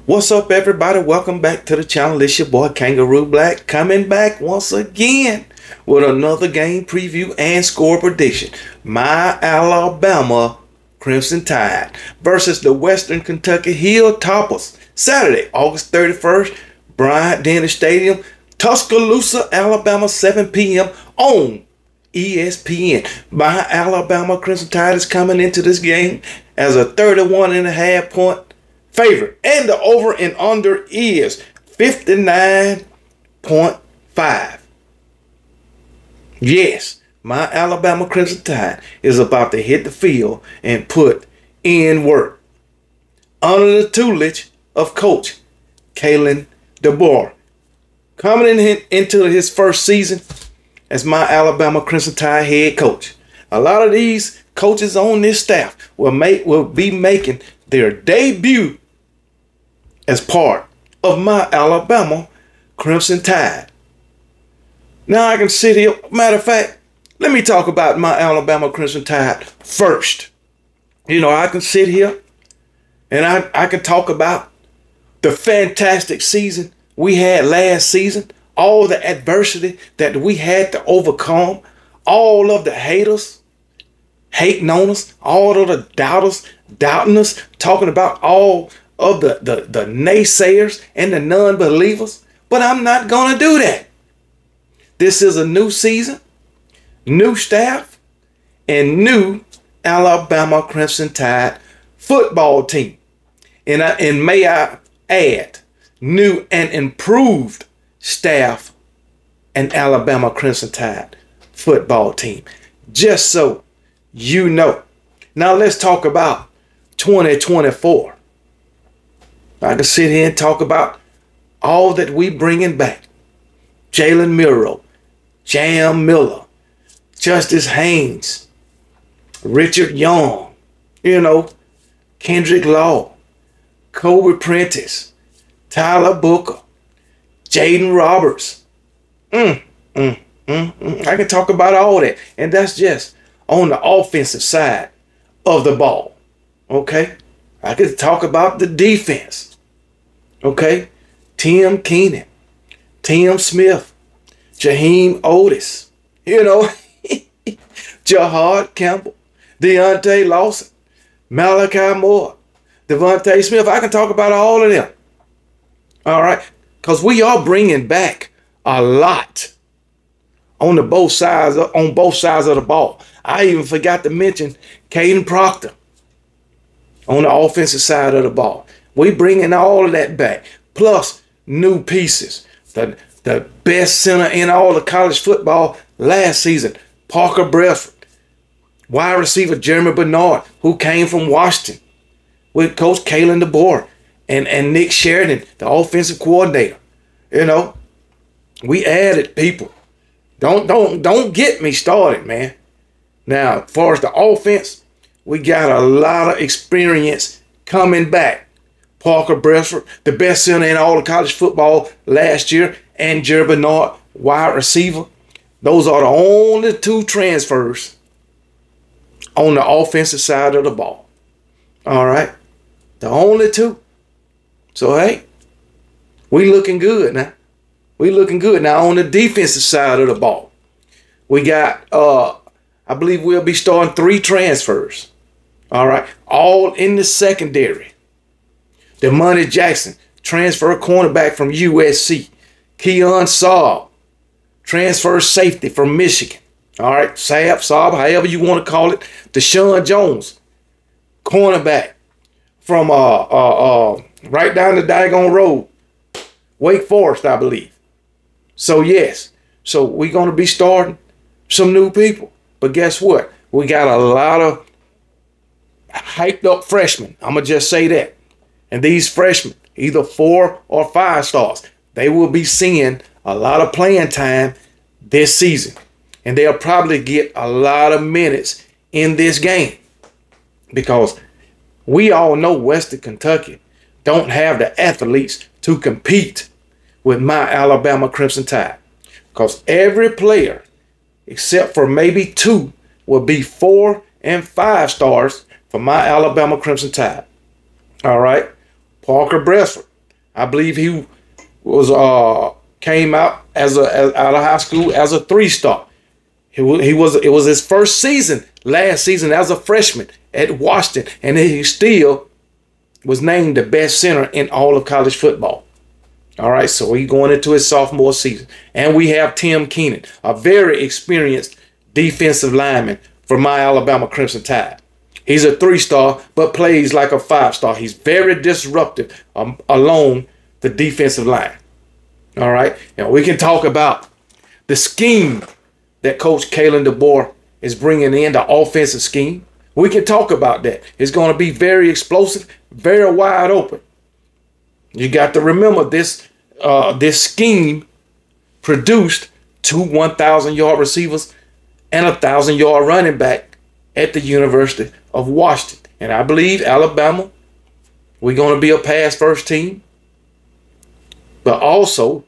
What's up, everybody? Welcome back to the channel. It's your boy Kangaroo Black coming back once again with another game preview and score prediction. My Alabama Crimson Tide versus the Western Kentucky Hilltoppers. Saturday, August 31st, Bryant-Denny Stadium, Tuscaloosa, Alabama, 7 p.m. on ESPN. My Alabama Crimson Tide is coming into this game as a 31.5 point favorite, and the over and under is 59.5. Yes, my Alabama Crimson Tide is about to hit the field and put in work under the tutelage of Coach Kalen DeBoer, coming into his first season as my Alabama Crimson Tide head coach. A lot of these coaches on this staff will be making their debut as part of my Alabama Crimson Tide. Now I can sit here. Matter of fact, let me talk about my Alabama Crimson Tide first. You know, I can sit here and I can talk about the fantastic season we had last season, all the adversity that we had to overcome, all of the haters hating on us, all of the doubters doubting us, talking about all of the naysayers and the non-believers. But I'm not going to do that. This is a new season, new staff, and new Alabama Crimson Tide football team. And may I add, new and improved staff and Alabama Crimson Tide football team. Just so you know. Now let's talk about 2024. I can sit here and talk about all that we bringing back. Jalen Milroe, Jam Miller, Justice Haynes, Richard Young, Kendrick Law, Kobe Prentice, Tyler Booker, Jaden Roberts. I can talk about all that. And that's just on the offensive side of the ball. Okay? I could talk about the defense. Okay? Tim Keenan, Tim Smith, Jaheim Otis, Jahad Campbell, Deontay Lawson, Malachi Moore, Devontae Smith. I can talk about all of them. All right? Because we are bringing back a lot on both sides of the ball. I even forgot to mention Caden Proctor on the offensive side of the ball. We bringing all of that back, plus new pieces. The best center in all of college football last season, Parker Bradford. Wide receiver Jeremy Bernard, who came from Washington with Coach Kalen DeBoer and Nick Sheridan, the offensive coordinator. We added people. Don't get me started, man. Now, as far as the offense, we got a lot of experience coming back. Parker Bradford, the best center in all of college football last year, and Jerry Bernard, wide receiver. Those are the only two transfers on the offensive side of the ball. All right? The only two. So, hey, we looking good now. We looking good. Now, on the defensive side of the ball, we got, I believe we'll be starting 3 transfers. All right? All in the secondary. Demonte Jackson, transfer cornerback from USC. Keon Saab, transfer safety from Michigan. All right, Saab, however you want to call it. Deshaun Jones, cornerback from right down the daggone road, Wake Forest, I believe. So yes, so we're going to be starting some new people. But guess what? We got a lot of hyped up freshmen. I'm going to just say that. And these freshmen, either 4 or 5 stars, they will be seeing a lot of playing time this season. And they'll probably get a lot of minutes in this game. Because we all know Western Kentucky don't have the athletes to compete with my Alabama Crimson Tide. Because every player, except for maybe 2, will be 4 and 5 stars for my Alabama Crimson Tide. All right? Parker Bradford, I believe he was came out out of high school as a 3-star. It was his first season last season as a freshman at Washington, and he still was named the best center in all of college football. All right, so he's going into his sophomore season. And we have Tim Keenan, a very experienced defensive lineman for my Alabama Crimson Tide. He's a 3-star, but plays like a 5-star. He's very disruptive along the defensive line. All right, now we can talk about the scheme that Coach Kalen DeBoer is bringing in, the offensive scheme. We can talk about that. It's going to be very explosive, very wide open. You got to remember this scheme produced 2 1,000-yard receivers and a 1,000-yard running back at the University of Washington. And I believe Alabama, we're going to be a pass-first team. But also,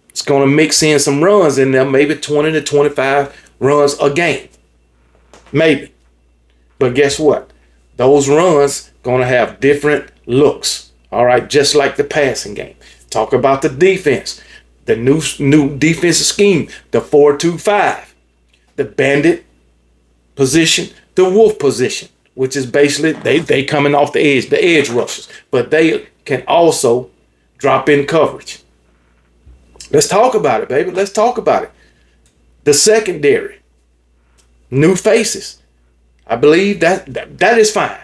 it's going to mix in some runs in there, maybe 20 to 25 runs a game. Maybe. But guess what? Those runs going to have different looks. All right, just like the passing game. Talk about the defense. The new defensive scheme, the 4-2-5. The bandit position, the wolf position, which is basically they coming off the edge rushers. But they can also drop in coverage. Let's talk about it, baby. Let's talk about it. The secondary, new faces. I believe that is fine.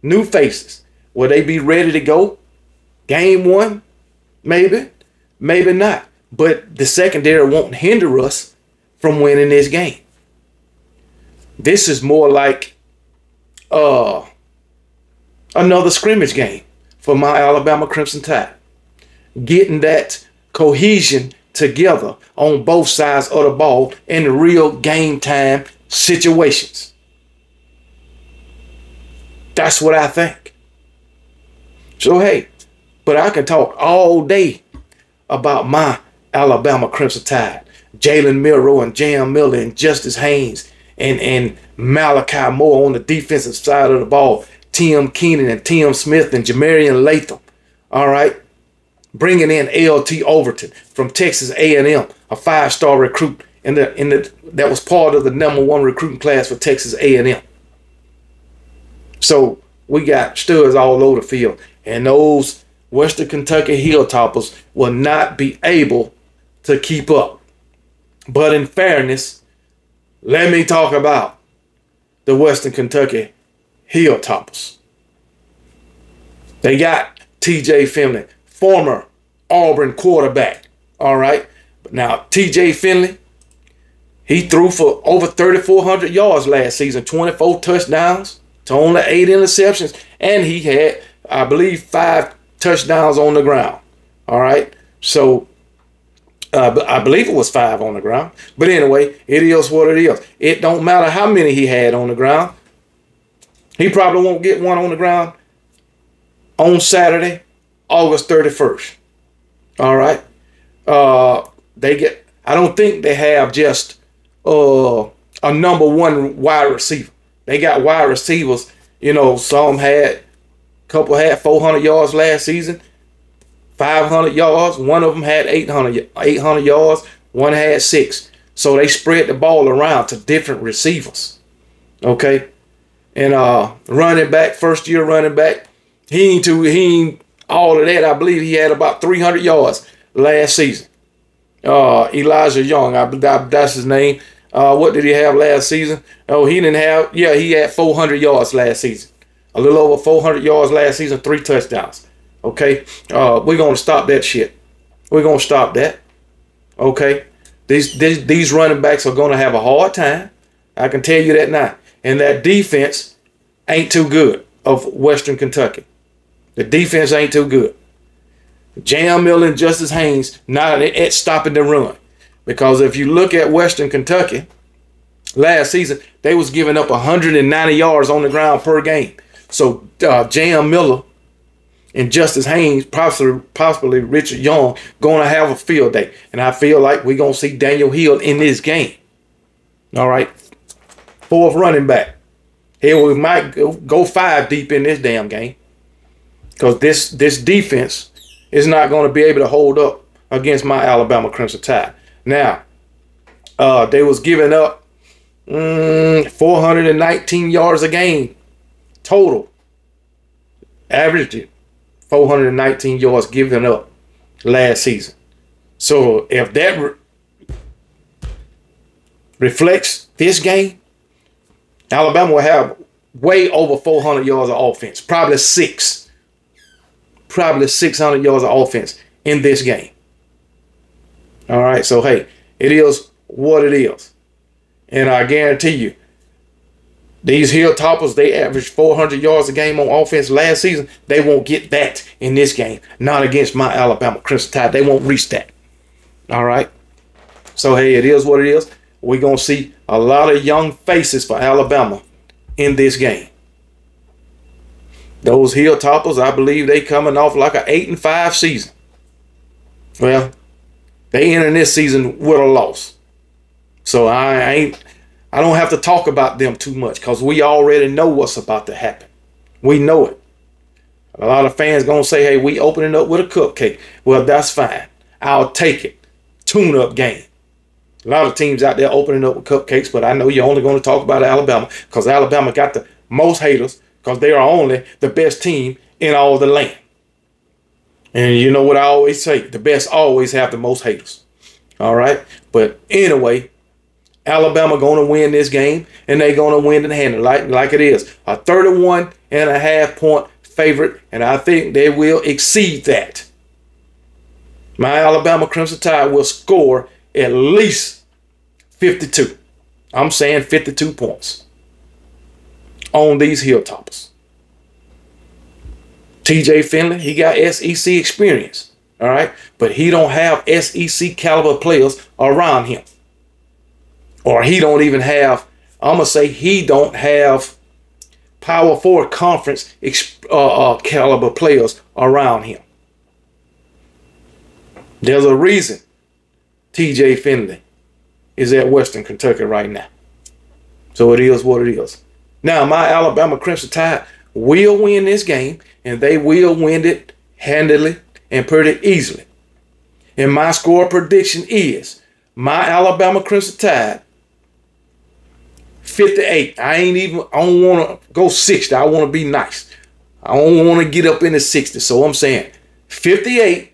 New faces. Will they be ready to go? Game 1? Maybe. Maybe not. But the secondary won't hinder us from winning this game. This is more like another scrimmage game for my Alabama Crimson Tide. Getting that cohesion together on both sides of the ball in real game time situations. That's what I think. So, hey, but I can talk all day about my Alabama Crimson Tide. Jalen Milroe and Jam Miller and Justice Haynes and Malachi Moore on the defensive side of the ball. Tim Keenan and Tim Smith and Jamarian Latham. All right. Bringing in L.T. Overton from Texas A&M, a 5-star recruit that was part of the #1 recruiting class for Texas A&M. So we got studs all over the field. And those Western Kentucky Hilltoppers will not be able to keep up. But in fairness, let me talk about the Western Kentucky Hilltoppers. They got T.J. Finley, former Auburn quarterback. All right. But now T.J. Finley, he threw for over 3,400 yards last season, 24 touchdowns to only 8 interceptions. And he had, I believe, 5 touchdowns on the ground. All right. So I believe it was 5 on the ground. But anyway, it is what it is. It don't matter how many he had on the ground. He probably won't get one on the ground on Saturday, August 31st. All right. I don't think they have just a #1 wide receiver. They got wide receivers, some a couple had 400 yards last season, 500 yards. One of them had 800 yards. One had 6. So they spread the ball around to different receivers. Okay. And running back, first-year running back, he ain't all of that. I believe he had about 300 yards last season. Elijah Young, that's his name. What did he have last season? Oh, he had 400 yards last season. A little over 400 yards last season, 3 touchdowns. Okay, we're going to stop that shit. We're going to stop that. Okay, these running backs are going to have a hard time. I can tell you that now. And that defense ain't too good of Western Kentucky. The defense ain't too good. Jam Miller and Justice Haynes not at stopping the run. Because if you look at Western Kentucky, last season, they was giving up 190 yards on the ground per game. So Jam Miller and Justice Haynes, possibly Richard Young, going to have a field day. And I feel like we're going to see Daniel Hill in this game. All right. 4th running back. Here we might go 5 deep in this damn game. Because this defense is not going to be able to hold up against my Alabama Crimson Tide. Now, they was giving up 419 yards a game total. Averaged 419 yards given up last season. So if that reflects this game, Alabama will have way over 400 yards of offense. Probably 600 yards of offense in this game. All right, so hey, it is what it is. And I guarantee you, these Hilltoppers, they averaged 400 yards a game on offense last season. They won't get that in this game. Not against my Alabama Crimson Tide. They won't reach that. All right. So, hey, it is what it is. We're going to see a lot of young faces for Alabama in this game. Those Hilltoppers, I believe they coming off like an 8-5 season. Well, they ending this season with a loss. So I don't have to talk about them too much because we already know what's about to happen. We know it. A lot of fans going to say, hey, we opening up with a cupcake. Well, that's fine. I'll take it. Tune-up game. A lot of teams out there opening up with cupcakes, but I know you're only going to talk about Alabama because Alabama got the most haters because they are only the best team in all the land. And you know what I always say, the best always have the most haters. All right? But anyway, Alabama going to win this game, and they're going to win it handily like it is. A 31.5 point favorite, and I think they will exceed that. My Alabama Crimson Tide will score at least 52. I'm saying 52 points on these Hilltoppers. TJ Finley, he got SEC experience, all right? But he don't have SEC caliber players around him. Or he don't even have, I'm going to say he don't have Power 4 conference caliber players around him. There's a reason TJ Finley is at Western Kentucky right now. So it is what it is. Now, my Alabama Crimson Tide will win this game, and they will win it handily and pretty easily. And my score prediction is my Alabama Crimson Tide 58. I don't want to go 60. I want to be nice. I don't want to get up in the 60s. So I'm saying 58.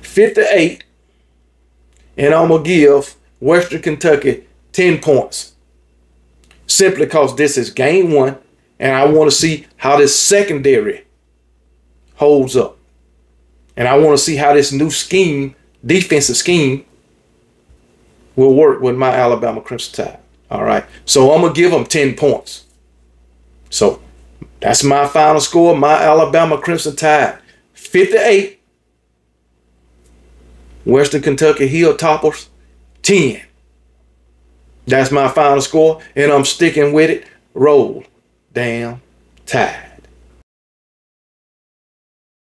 58. And I'm going to give Western Kentucky 10 points. Simply because this is game 1. And I want to see how this secondary holds up. And I want to see how this new scheme, defensive scheme, will work with my Alabama Crimson Tide. All right. So I'm going to give them 10 points. So that's my final score. My Alabama Crimson Tide 58. Western Kentucky Hilltoppers 10. That's my final score. And I'm sticking with it. Roll damn Tide.